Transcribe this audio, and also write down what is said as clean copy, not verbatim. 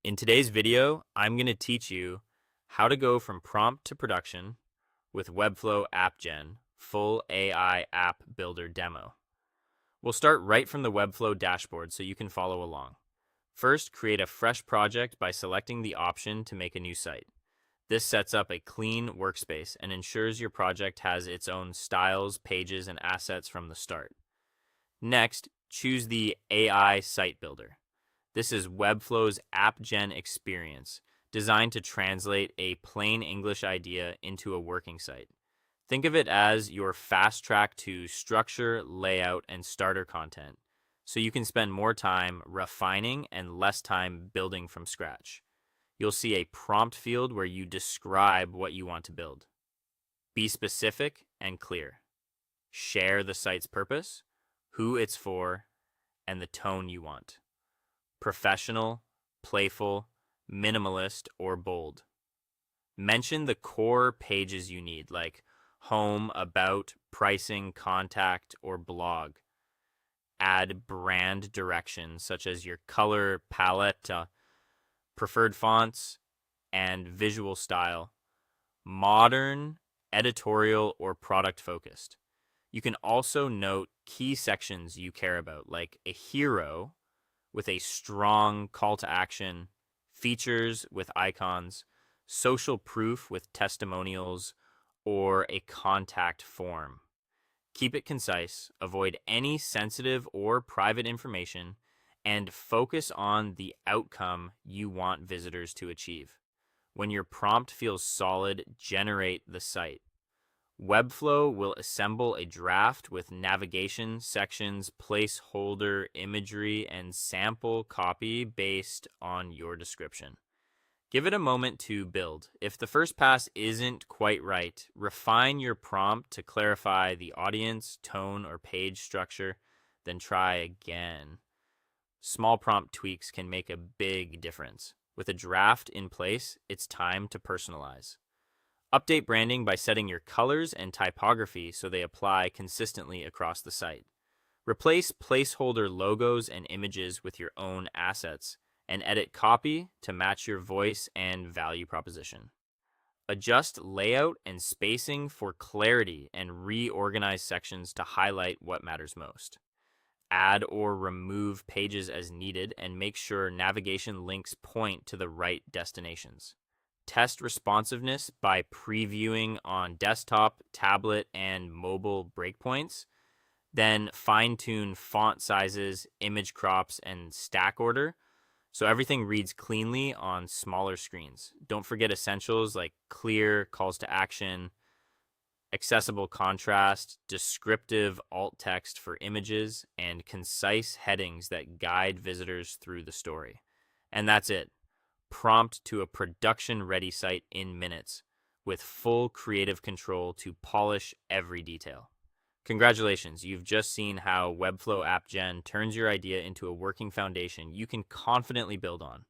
In today's video, I'm going to teach you how to go from prompt to production with Webflow App Gen full AI app builder demo. We'll start right from the Webflow dashboard so you can follow along. First, create a fresh project by selecting the option to make a new site. This sets up a clean workspace and ensures your project has its own styles, pages, and assets from the start. Next, choose the AI Site Builder. This is Webflow's App Gen experience, designed to translate a plain English idea into a working site. Think of it as your fast track to structure, layout, and starter content, so you can spend more time refining and less time building from scratch. You'll see a prompt field where you describe what you want to build. Be specific and clear. Share the site's purpose, who it's for, and the tone you want. Professional, playful, minimalist, or bold. Mention the core pages you need, like home, about, pricing, contact, or blog. Add brand directions such as your color palette, preferred fonts, and visual style. Modern, editorial, or product focused. You can also note key sections you care about, like a hero with a strong call to action, features with icons, social proof with testimonials, or a contact form. Keep it concise, avoid any sensitive or private information, and focus on the outcome you want visitors to achieve. When your prompt feels solid, generate the site. Webflow will assemble a draft with navigation sections, placeholder imagery, and sample copy based on your description. Give it a moment to build. If the first pass isn't quite right, refine your prompt to clarify the audience, tone, or page structure, then try again. Small prompt tweaks can make a big difference. With a draft in place, it's time to personalize. Update branding by setting your colors and typography so they apply consistently across the site. Replace placeholder logos and images with your own assets, and edit copy to match your voice and value proposition. Adjust layout and spacing for clarity and reorganize sections to highlight what matters most. Add or remove pages as needed and make sure navigation links point to the right destinations. Test responsiveness by previewing on desktop, tablet, and mobile breakpoints. Then fine-tune font sizes, image crops, and stack order so everything reads cleanly on smaller screens. Don't forget essentials like clear calls to action, accessible contrast, descriptive alt text for images, and concise headings that guide visitors through the story. And that's it. Prompt to a production-ready site in minutes, with full creative control to polish every detail. Congratulations, you've just seen how Webflow App Gen turns your idea into a working foundation you can confidently build on.